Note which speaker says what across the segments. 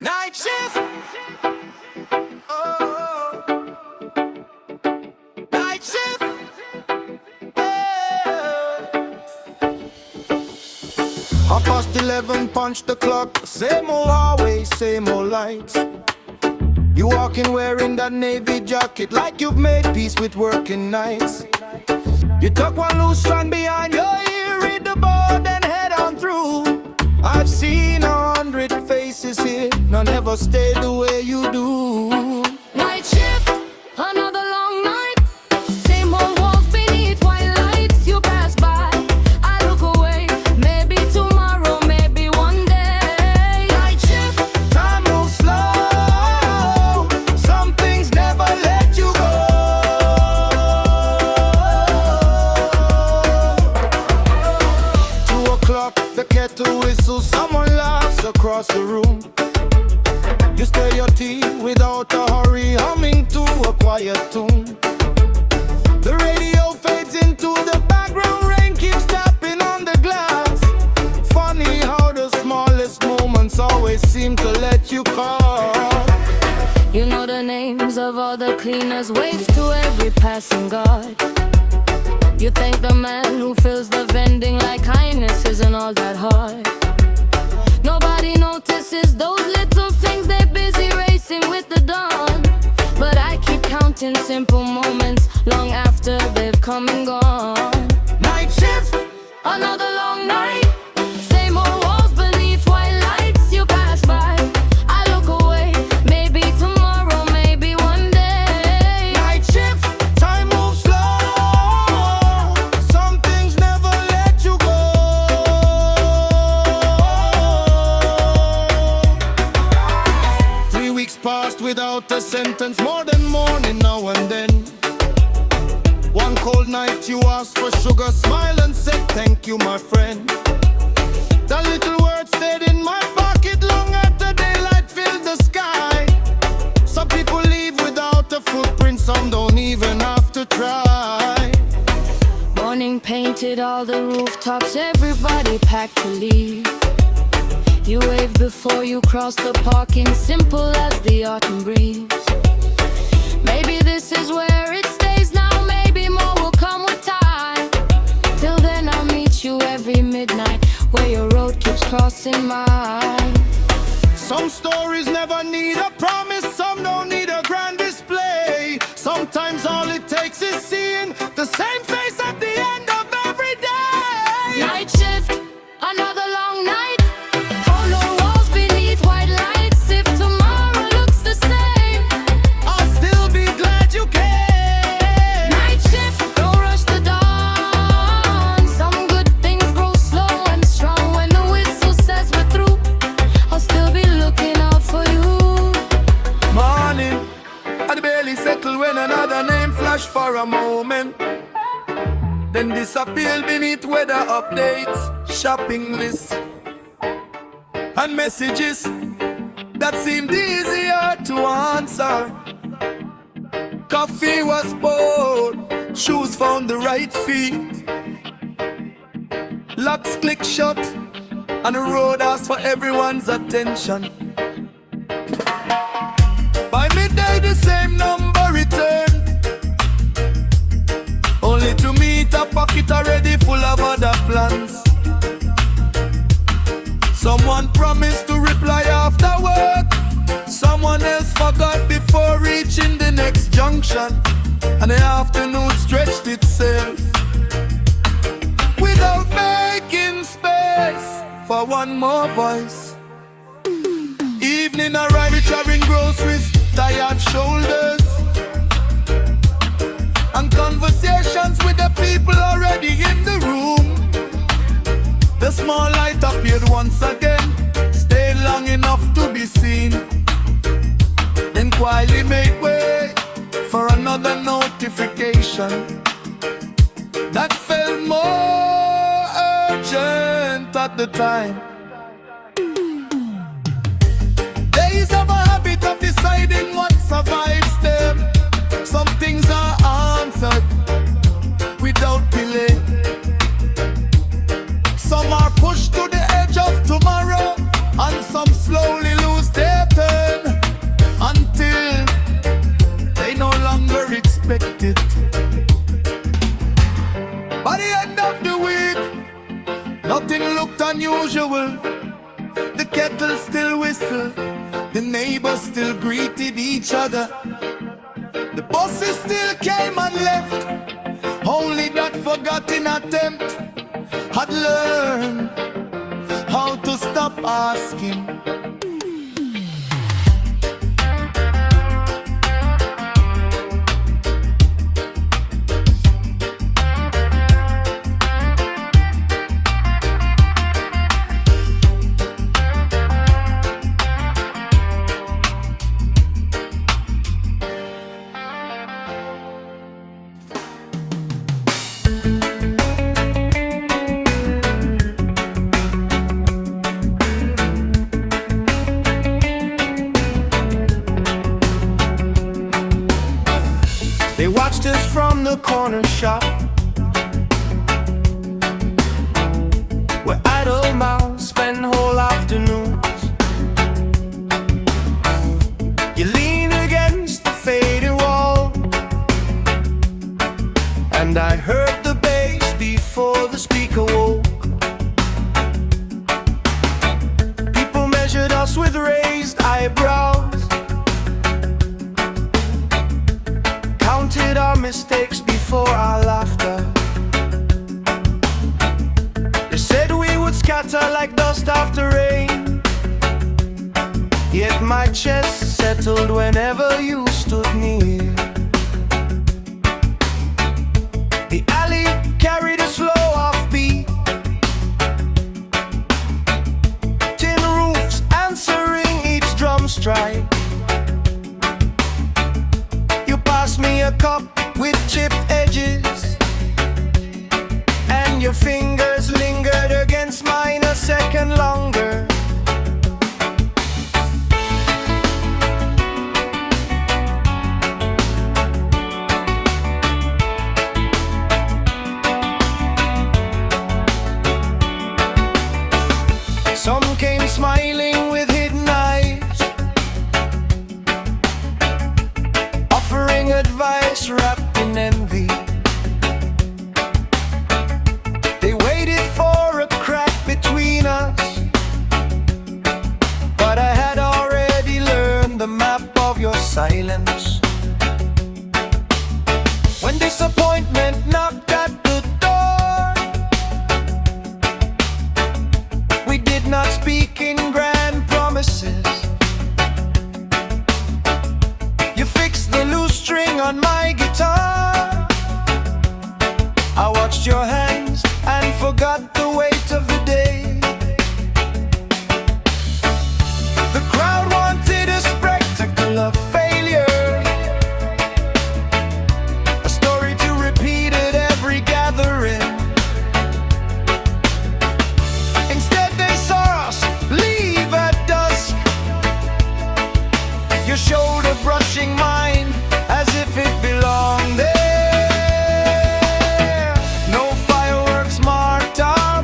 Speaker 1: Night shift. Oh, night shift. Oh. 11:30, punch the clock. Same old hallway, same old lights. You walking wearing that navy jacket like you've made peace with working nights. You tuck one loose strand behind your ear, read the board and head on through. I've seen 100 faces here, none ever stay the way you do.
Speaker 2: Night shift, another long night. Same old walls beneath white lights. You pass by, I look away. Maybe tomorrow, maybe one day. Night shift,
Speaker 1: Time moves slow, some things never let you go. 2 o'clock, the kettle whistles, someone laughs across the room. You stir your tea without a hurry, humming to a quiet tune. The radio fades into the background, rain keeps tapping on the glass. Funny how the smallest moments always seem to let you call.
Speaker 2: you know the names of all the cleaners. Wave to every passing guard. You thank the man who fills the vending like kindness isn't all that hard. Nobody notices those little things, they're busy racing with the dawn. But I keep counting simple moments long after they've come and gone.
Speaker 1: Night shift,
Speaker 2: Another long night, same old walls beneath white lights. You pass by, I look away. Maybe tomorrow, maybe one day.
Speaker 1: night shift, time moves slow, some things never let you go. 3 weeks passed without a sentence, more than morning now and then. One cold night you asked for sugar, smile and said thank you my friend. That little word stayed in my pocket long after daylight filled the sky. Some people leave without a footprint, some don't even have to try.
Speaker 2: Morning painted all the rooftops, everybody packed to leave. You wave before you cross the parking, simple as the autumn breeze. Maybe this is where it stays now, maybe more will come with time. Till then I'll meet you every midnight, where your road keeps crossing mine.
Speaker 1: Some stories never need a promise, some don't need a grand display. Sometimes all it takes is seeing the same face at the end of every day.
Speaker 2: Night shift, another long night. Hollow walls beneath white lights. If tomorrow looks the same,
Speaker 1: I'll still be glad you came.
Speaker 2: night shift, don't rush the dawn. Some good things grow slow and strong. When the whistle says we're through, I'll still be looking out for you.
Speaker 1: Morning, I'd barely settle when another name flash for a moment, then disappear beneath weather updates, shopping lists, and messages that seemed easier to answer. Coffee was poured, shoes found the right feet, locks click shut, and the road asked for everyone's attention. By midday the same number returned, only to meet a pocket already full of other plans. Someone promised to reply after work, someone else forgot before reaching the next junction, and the afternoon stretched itself without making space for one more voice. Evening arrived, carrying groceries, tired shoulders, and conversations with the people already in the room. The small light appeared once again, stayed long enough to be seen, then quietly made way for another notification that felt more urgent at the time. Days have a habit of deciding what survives them. Some things are answered without delay, some are pushed to the edge of tomorrow, and some slowly lose their usual. The kettle still whistled, the neighbors still greeted each other. The buses still came and left, only that forgotten attempt had learned how to stop asking. They watched us from the corner shop, where idle mouths spend whole afternoons. You lean against the faded wall, and I heard the bass before the speaker woke. People measured us with raised eyebrows, counted our mistakes before our laughter. They said we would scatter like dust after rain, yet my chest settled whenever you stood near. The alley carried a slow offbeat, tin roofs answering each drum strike. Pass me a cup with chipped edges, and your fingers lingered against mine a second longer. Some came smiling with hidden eyes, offering advice wrapped in envy. They waited for a crack between us, but I had already learned the map of your silence. When disappointment knocked at the door, we did not speak in grand promises. You fixed the loose string on my guitar, I watched your hands and forgot the weight of the day. The crowd wanted a spectacle of failure, a story to repeat at every gathering. Instead they saw us leave at dusk, your shoulder brushing mine as if it belonged there. No fireworks marked our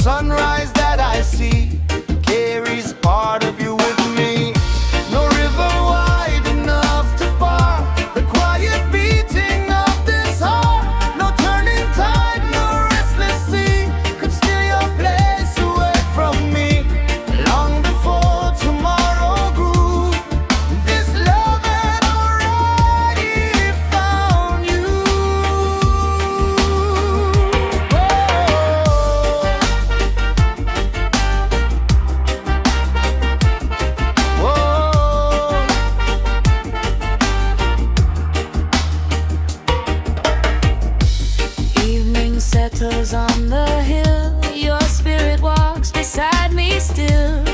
Speaker 1: sunrise that I see carries part of you with me. No river wide enough to bar the quiet beating of this heart. No turning tide, no restless sea could steal your place away from me. Long before tomorrow grew, this love had already found you.
Speaker 2: Evening settles on the hill. Your spirit walks beside me still.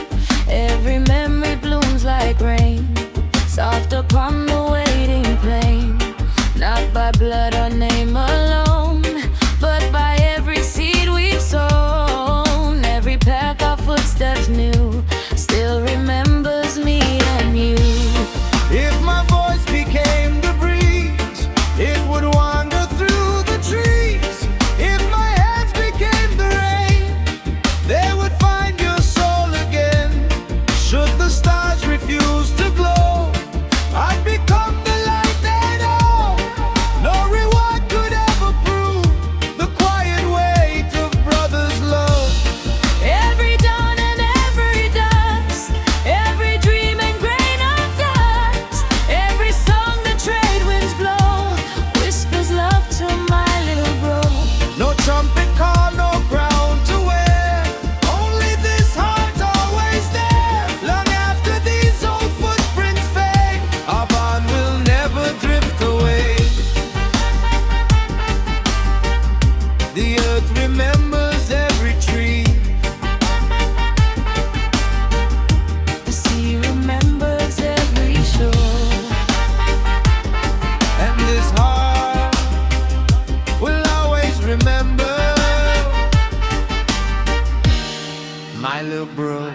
Speaker 2: Every memory blooms like rain, soft upon the waiting plain. Not by blood or name alone, but by every seed we've sown. Every path our footsteps knew still remembers me and you.
Speaker 1: If my voice became the breeze, it would wander through the trees. If my hands became the rain, they would find your soul again. Should the stars refuse to glow, I'd become the light they know. No reward could ever prove the quiet weight of brothers' love.
Speaker 2: Every dawn and every dusk, every dream and grain of dust, every song the trade winds blow whispers love to my little bro.
Speaker 1: No trumpet call, no crown to wear, only this heart always there. Long after these old footprints fade, our bond will never drift away. The earth remembers every tree,
Speaker 2: The sea remembers every shore.
Speaker 1: and this heart will always remember my little bro.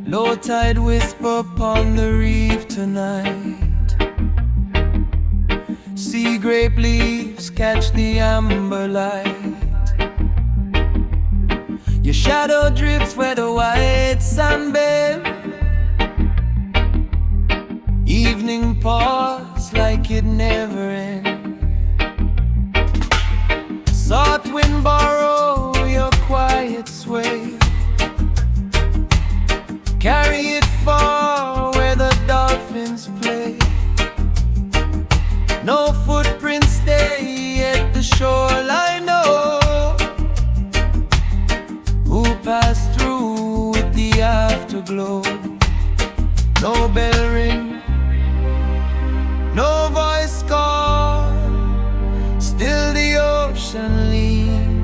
Speaker 1: Low tide whisper upon the reef tonight. Sea grape leaves catch the amber light. Your shadow drifts where the white sunbed. Evening pause like it never ends. South wind borrow your quiet sway. Carry it far where the dolphins play. No footprints stay at the shoreline, no. Who passed through with the afterglow? No bell ring, no voice call. Still the ocean lean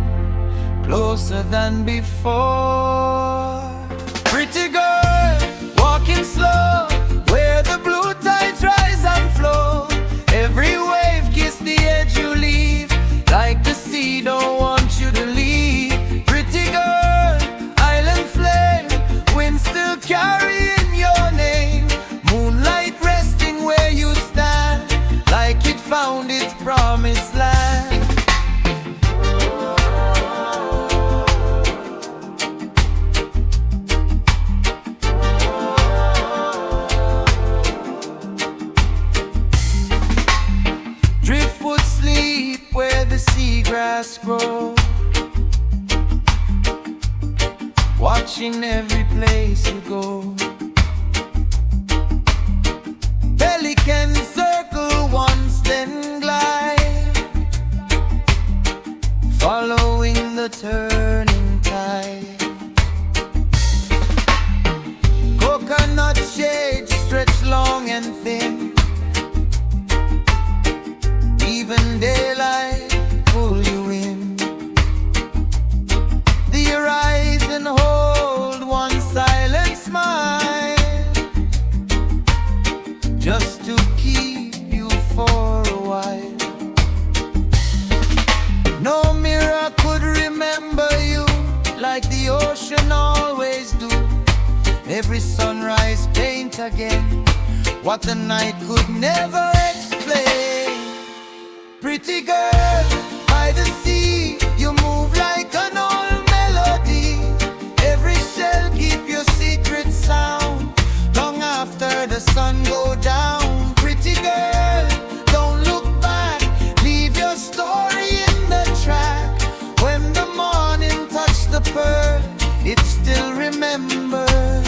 Speaker 1: closer than before. Pretty girl, walking slow, where the blue tides rise and flow. Every wave kiss the edge you leave, like the sea don't want you to leave. Pretty girl, island flame, wind still carrying your name. Moonlight resting where you stand, like it found its promised land. Driftwood sleep where the seagrass grows, watching every place you go. Pelicans circle once then glide, following the turning tide. Coconut shades stretch long and thin, even daylight pull you in. The horizon hold one silent smile, just to keep you for a while. No mirror could remember you like the ocean always do. Every sunrise paint again what the night could never explain. Pretty girl by the sea, you move like an old melody. Every shell keep your secret sound long after the sun go down. Pretty girl, don't look back, leave your story in the track. When the morning touch the pearl, it still remembers.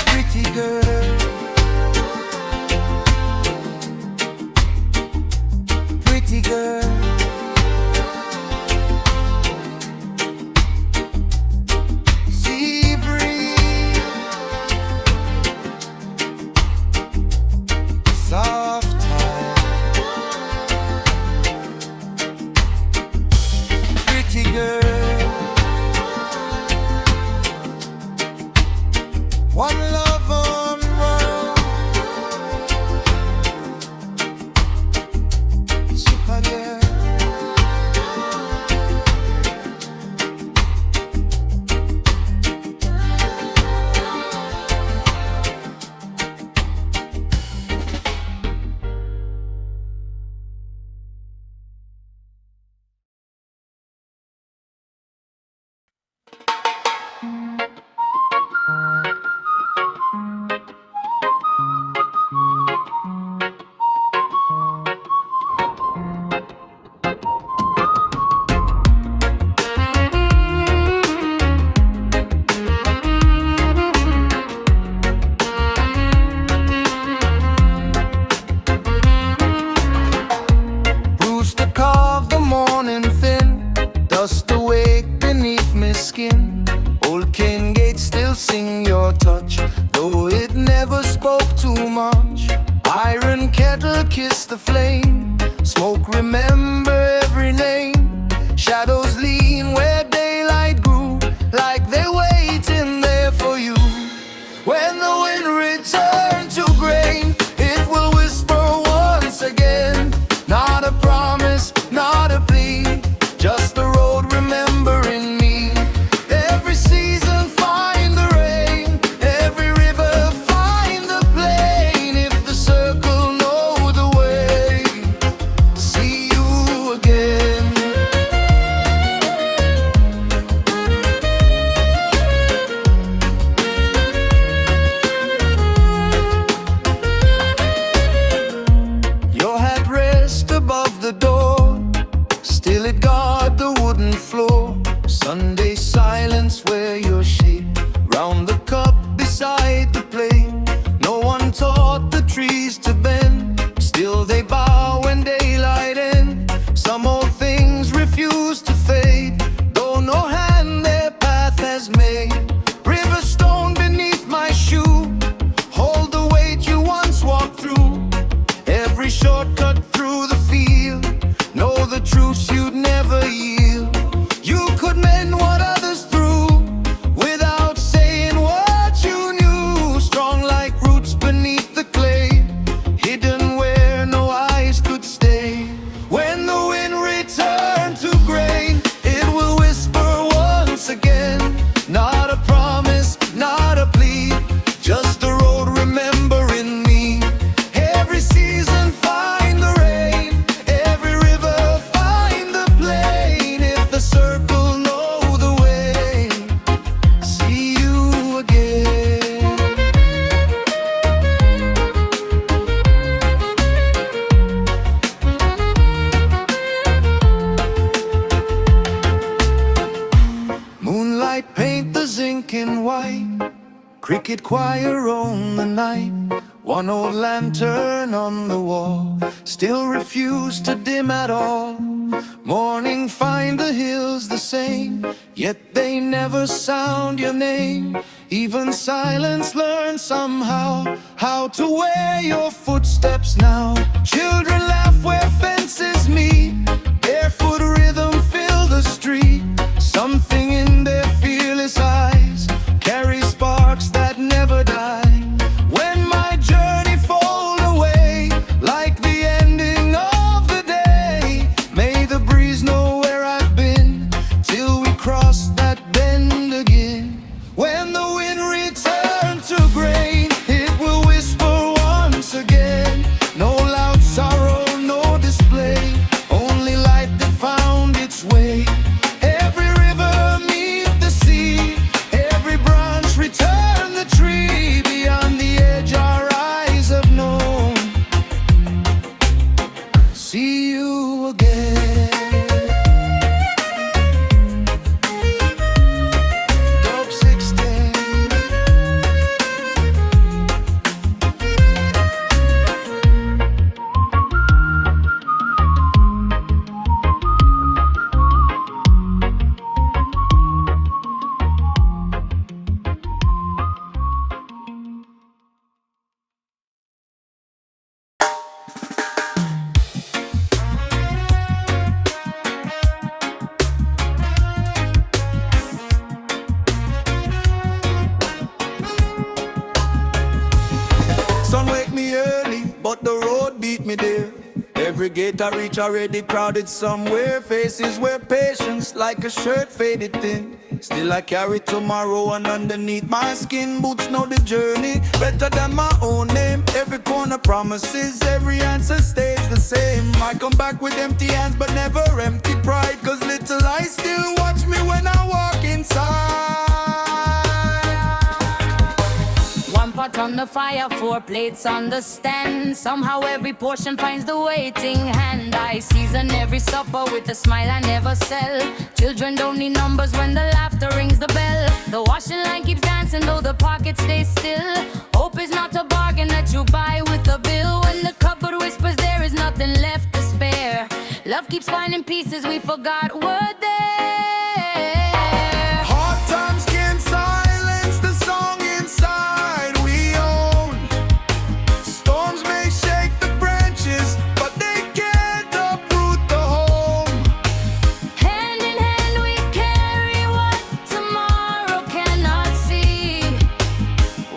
Speaker 1: Pretty girl, pretty girl. Sea breeze, soft tide. Pretty girl, one love on world. Super girl. Rooster carved the morning thin, dust awake beneath my skin. Old King Gate still sing your touch, though it never spoke too much. Iron kettle kiss the flame, smoke remember every name. Shadows lean where daylight grew, like they're waiting there for you. When the wind returns to grain, it will whisper once again. Not a promise, not a plea, just the road remembering me. Every season find the rain, every river find the plain. If the circle know the way, see you again. Your hat rests above the door, still it guard the wooden floor. Sunday silence where your shape round the cup beside the plate. No one taught the trees to bend, still they bow when daylight ends. Some old things refuse to fade, though no hand their path has made. River stone beneath my shoe, hold the weight you once walked through. Every shortcut through the field, know the truths you'd never yield. You could mend what others threw, without saying what you knew. Strong like roots beneath the clay, hidden where no eyes could stay. When the wind returns to grain, it will whisper once again. Not a promise, not a plea, just the road remembering me. Every season find the rain, every river find the plain. If the circle know the way, see you again. Moonlight paint the zinc in white, cricket choir on the night. One old lantern on the wall, still refuse to dim at all. Morning find the hills the same, yet they never sound your name. Even silence learns somehow how to wear your footsteps now. Children laugh where fences but the road beat me there. Every gate I reach already crowded somewhere. Faces wear patience like a shirt faded thin. Still I carry tomorrow and underneath my skin. Boots know the journey better than my own name. Every corner promises, every answer stays the same. I come back with empty hands but never empty pride, cause little eyes still watch me when I walk inside.
Speaker 2: One pot on the fire, 4 plates on the stand. Somehow every portion finds the waiting hand. I season every supper with a smile I never sell. Children don't need numbers when the laughter rings the bell. The washing line keeps dancing though the pocket stays still. Hope is not a bargain that you buy with a bill. When the cupboard whispers there is nothing left to spare. Love keeps finding pieces we forgot were there.
Speaker 1: Hard times can't silence the song inside we own. Storms may shake the branches, but they can't uproot the home.
Speaker 2: Hand in hand we carry what tomorrow cannot see.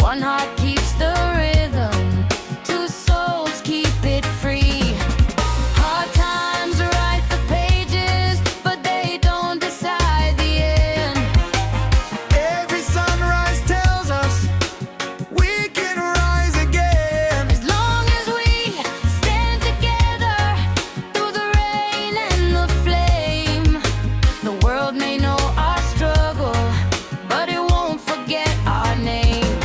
Speaker 2: One heart keeps the rhythm, 2 souls keep it free. Hard times write the pages, but they don't decide the end.
Speaker 1: Every sunrise tells us we can rise again.
Speaker 2: As long as we stand together through the rain and the flame, the world may know our struggle, but it won't forget our name.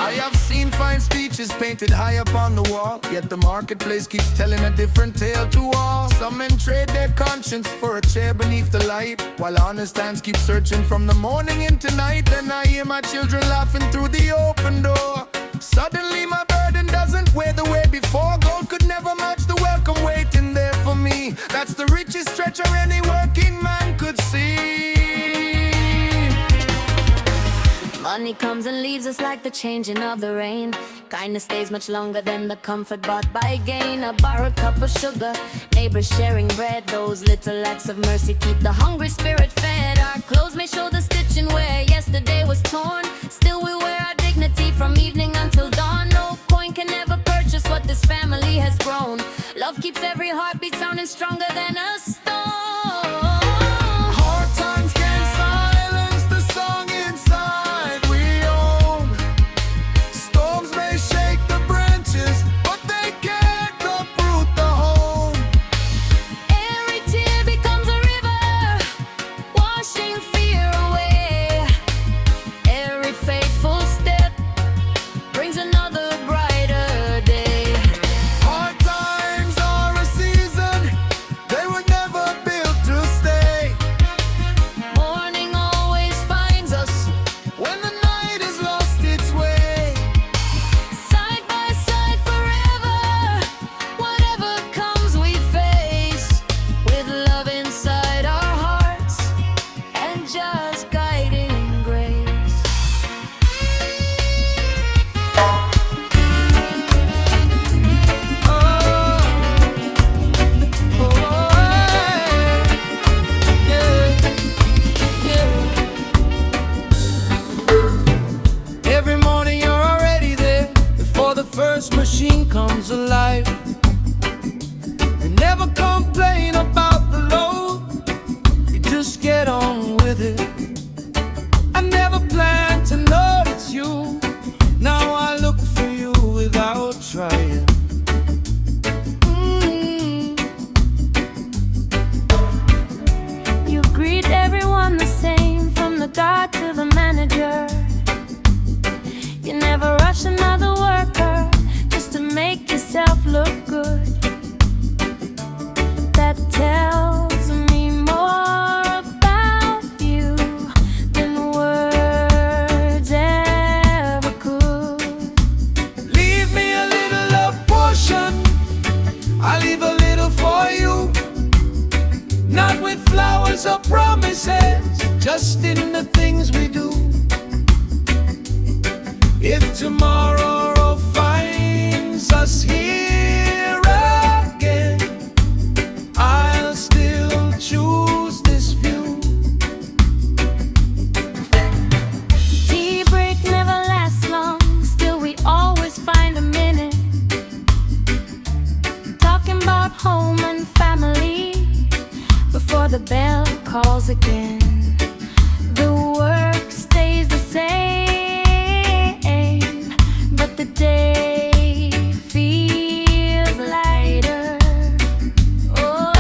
Speaker 1: I have seen fine speeches painted high up on the wall, yet the marketplace keeps telling a different tale to all. Some men trade their conscience for a chair beneath the light, while honest hands keep searching from the morning into night. Then I hear my children laughing through the open door. Suddenly my burden doesn't weigh the way before. Gold could never match the welcome waiting there for me. That's the richest treasure any working man could see.
Speaker 2: Money comes and leaves us like the changing of the rain. Kindness stays much longer than the comfort bought by gain. A borrowed cup of sugar, neighbors sharing bread. Those little acts of mercy keep the hungry spirit fed. Our clothes may show the stitching where yesterday was torn. Still we wear our dignity from evening until dawn. No coin can ever purchase what this family has grown. Love keeps every heartbeat sounding stronger than a stone.
Speaker 1: Hard times can't silence the song inside we own. Storms may shake the branches, but they can't uproot the home.
Speaker 2: Every tear becomes a river, washing fear away. Every faithful step brings another brighter day.
Speaker 1: Hard times are a season, they were never built to stay.
Speaker 2: Morning always finds us
Speaker 1: When the night has lost its way,
Speaker 2: side by side forever. Whatever comes we face, with love inside our hearts and just guiding grace.
Speaker 1: every morning you're already there before the first machine comes alive. You never complain about the load, you just get on with it. I never planned to notice you, now I look for you without trying.
Speaker 2: You greet everyone the same, from the guard to the manager. You never rush another worker just to make yourself look good. That tells me more about you than words ever could.
Speaker 1: Leave me a little love portion, I leave a little for you. Not with flowers or promises, just in the things we do. If tomorrow finds us here again, I'll still choose this view.
Speaker 2: again. The work stays the same, but the day feels lighter. Oh.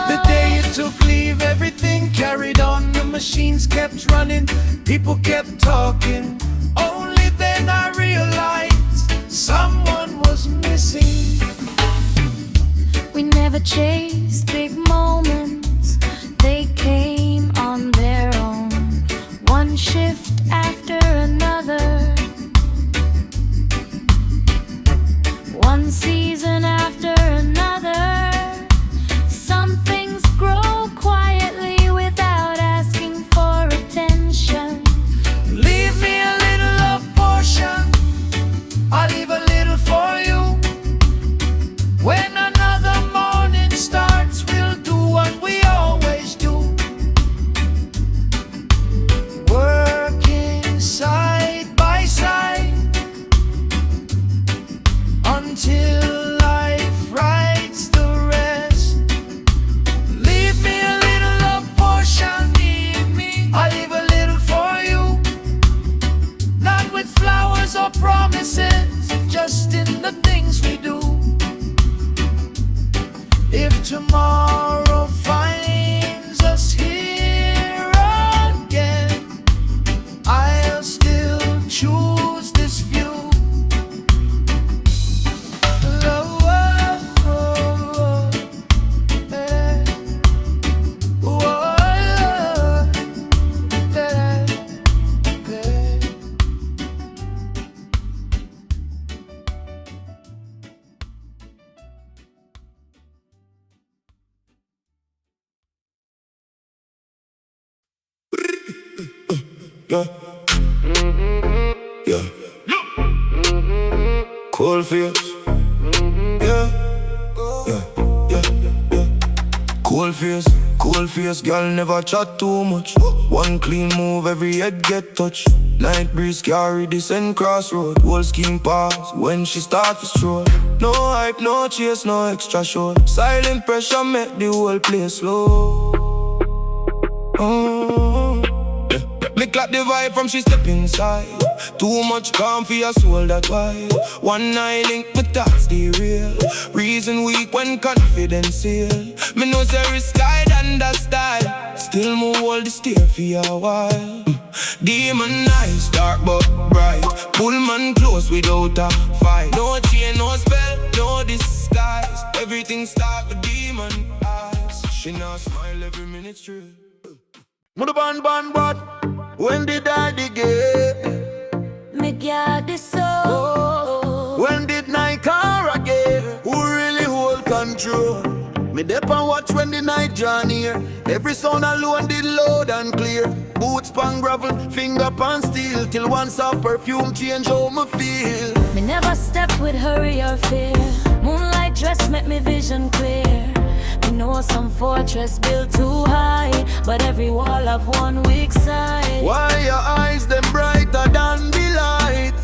Speaker 1: The day you took leave, everything carried on. The machines kept running, people kept talking. Only then I realized someone was missing.
Speaker 2: We never chased big moments, they came on their own. One shift after another, one season after another. Some things grow quietly without asking for attention.
Speaker 1: Leave me a little of portion, I'll leave a little for you. When another morning starts, we'll do what we always do. Working side by side until life writes the rest. Leave me a little of portion, I'll leave a little for you. Not with flowers or promises, just in the things we do. If tomorrow finds us here again, I'll still choose this view.
Speaker 3: Yeah. Yeah. Cold fears. Yeah. Yeah. Yeah. Yeah. Cold fears, girl never chat too much. One clean move, every head get touched. Night breeze carry this and crossroad. Whole scheme pass when she start to stroll. No hype, no chase, no extra show. Silent pressure make the whole place slow. Me clap the vibe from she step inside. Too much calm for your soul, that why. One eye link, but that's the real reason weak when confidence seal. Me know say risk high than that style. Still move all the steer for a while. Demon eyes, dark but bright. Pull man close without a fight. No chain, no spell, no disguise. Everything start with demon eyes. She not smile every minute straight.
Speaker 1: Mother ban but when did I get?
Speaker 2: Me got this soul.
Speaker 1: When did night car again? Who really hold control? Me dep and watch when the night draw near. Every sound alone did loud and clear. Boots pan gravel, finger pan steel. Till one soft perfume change how me feel.
Speaker 2: Me never step with hurry or fear. Moonlight dress make me vision clear. Me know some fortress built too high, but every wall have one weak side.
Speaker 1: Why your eyes them brighter than the light?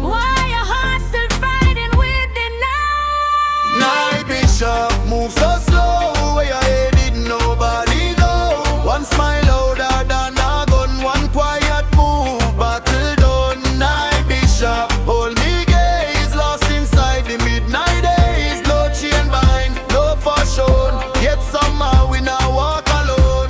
Speaker 2: Why your heart still fighting with the night?
Speaker 1: Night bishop move so slow. Where you headed nobody know. One smile louder than a gun. One quiet move, battle done. Night bishop hold me gaze, lost inside the midnight days. No chain bind, no for shown. Yet somehow we now walk alone.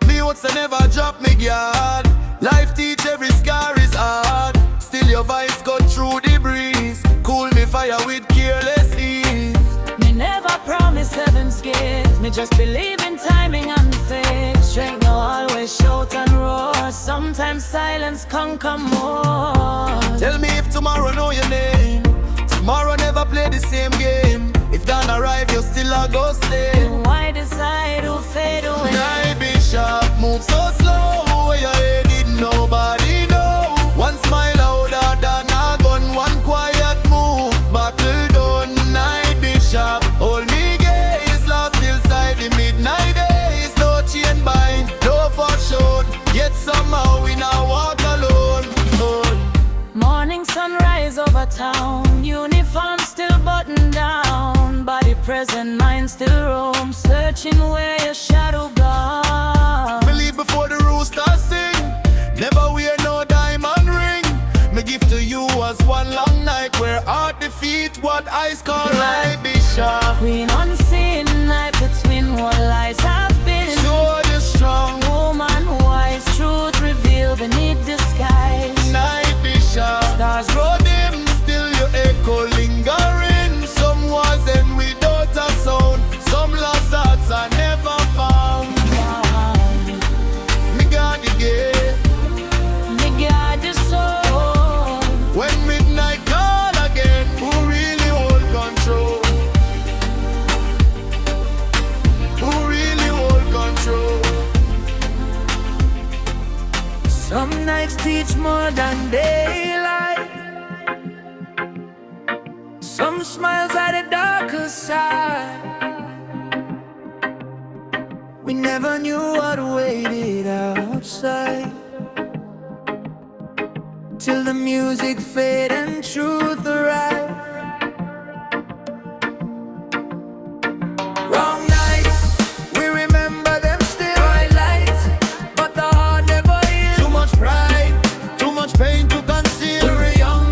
Speaker 1: Me what's never drop me guard. Life teach every scar is hard. Still your vibes cut through the breeze. Cool me fire with careless ease.
Speaker 2: Me never promise heaven's gifts. Me just believe in timing and fate. Strength no always shout and roar. Sometimes silence conquer more.
Speaker 1: Tell me if tomorrow know your name. Tomorrow never play the same game. If dawn arrive, you still a go stay.
Speaker 2: Why decide who fade away?
Speaker 1: Night bishop move so slow. Where you headed nobody know. One smile louder than a gun. One quiet move, battle done. Night bishop hold me gaze, lost inside the midnight days. No chain bind, no for show. Yet somehow we now walk alone.
Speaker 2: Morning sunrise over town. Uniform still buttoned down. Body present, mind still roam. Searching where you shine.
Speaker 1: eat what ice call my bishop.
Speaker 4: Queen unseen, night between what lies have been.
Speaker 1: So the strong
Speaker 4: Woman wise, truth revealed beneath disguise.
Speaker 1: night bishop.
Speaker 4: Stars
Speaker 1: Grow dim, still your echo lingering. Some was them without a sound. Some lost hearts are never found. Me got the gate
Speaker 4: me got the soul.
Speaker 1: when midnight call again. Who really hold control? Who really hold control?
Speaker 4: Some nights teach more than daylight. Some smiles at the darker side. We never knew what waited outside, till the music fade and truth arrive. Wrong nights, we remember them still. Highlights, but the heart never heals.
Speaker 1: Too much pride, too much pain to conceal. We were young,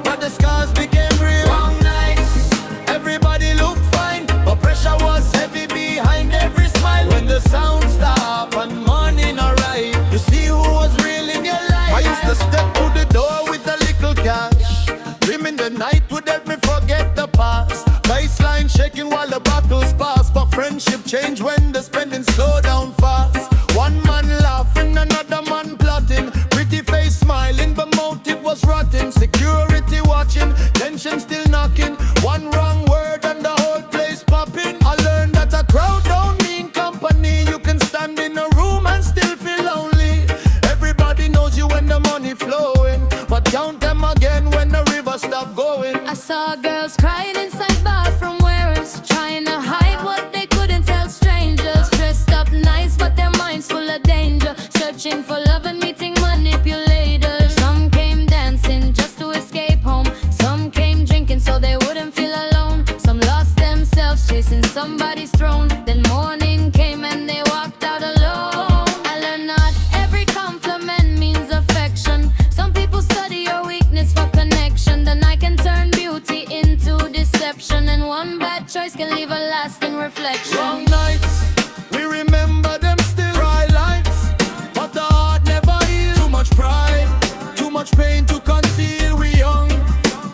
Speaker 1: but the scars became real.
Speaker 4: Wrong nights,
Speaker 1: Everybody looked fine, but pressure was heavy behind every smile. When the sound stopped and morning arrived, you see who was real in your life. I used to step to the door with a little cash, dreaming the night would help me forget the past. Baseline shaking while the battles pass, but friendship changed when the spending slowed down fast. One man laughing, another man plotting, pretty face smiling, but motive was rotten. Security watching, tension still knocking. One wrong word and the whole place popping. I learned that a crowd don't mean company. You can stand in a room and still feel lonely. Everybody knows you when the money flowing, but count them again when the river stop going.
Speaker 2: I saw girls crying inside bathroom wearers, trying to hide what they couldn't tell strangers. Dressed up nice, but their minds full of danger, searching for love and meeting manipulators. Some came dancing just to escape home. Some came drinking so they wouldn't feel alone. Some lost themselves chasing somebody's throne. Then morning came and they walked out alone. I learned not every compliment means affection. Some people study your weakness for connection. Then I can turn beauty into deception, and one bad choice can leave a lasting reflection.
Speaker 1: Wrong nights, we remember them still. Bright lights, but the heart never heals. Too much pride, too much pain to conceal. We young,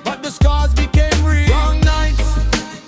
Speaker 1: but the scars became real. Wrong nights,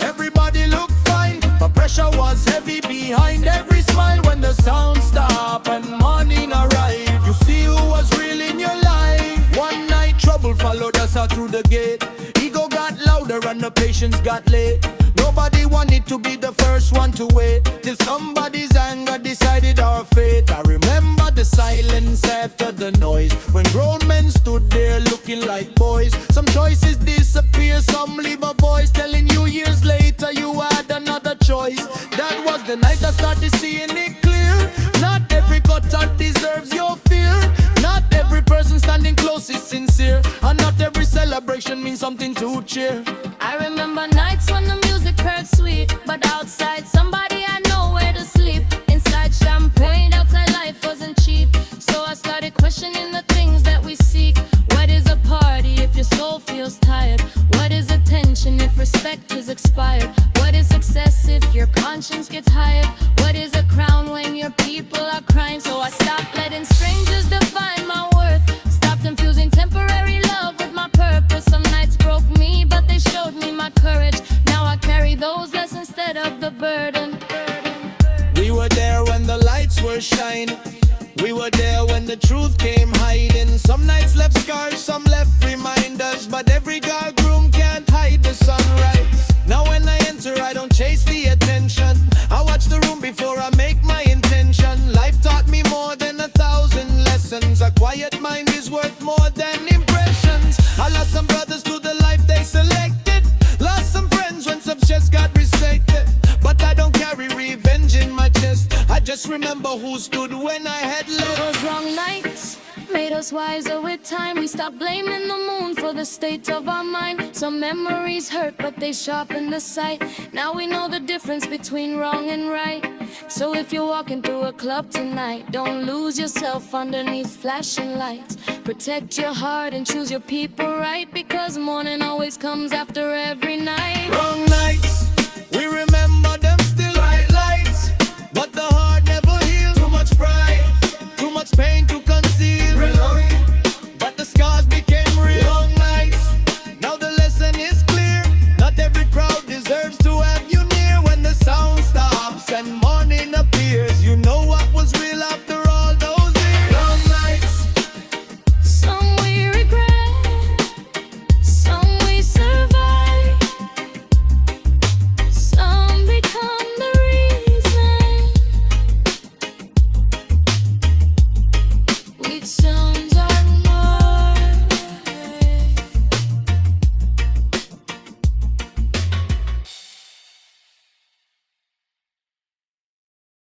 Speaker 1: everybody looked fine, but pressure was heavy behind every smile. When the sound stopped and morning arrived, you see who was real in your life. One night trouble followed us out through the gate. Ego got louder and the patience got late. Nobody wanted to be the first one to wait, till somebody's anger decided our fate. I remember the silence after the noise, when grown men stood there looking like boys. Some choices disappear, some leave a voice telling you years later you had another choice. That was the night I started seeing it clear. Not every cutout deserves your fear. Not every person standing close is sincere, and not every celebration means something to cheer.
Speaker 2: I remember nights when the music heard sweet, but outside somebody had nowhere to sleep. Inside champagne, outside life wasn't cheap. So I started questioning the things that we seek. What is a party if your soul feels tired? What is attention if respect is expired? What is success if your conscience gets hired? What is a crown when your people are crying? So I stopped letting strangers define my worth. Stopped confusing temporary love with my purpose. Some nights broke me, but they showed me my courage. Now I carry those lessons instead of the burden.
Speaker 3: We were there when the lights were shining. We were there when the truth came hiding. Some nights left scars, some left reminders, but every dark room can't hide the sunrise. Now when I enter, I don't chase the attention. I watch the room before I make my intention. Life taught me more than 1,000 lessons. A quiet mind is worth more than impressions. I lost some brothers to the life they selected. Lost some friends when some chest got respected. But I don't carry revenge in my chest. I just remember who stood when I had left.
Speaker 2: Those wrong nights made us wiser with time. We stopped blaming the moon for the state of our mind. Some memories hurt, but they sharpen the sight. Now we know the difference between wrong and right. So if you're walking through a club tonight, don't lose yourself underneath flashing lights. Protect your heart and choose your people right, because morning always comes after every night.
Speaker 1: Wrong nights, we remember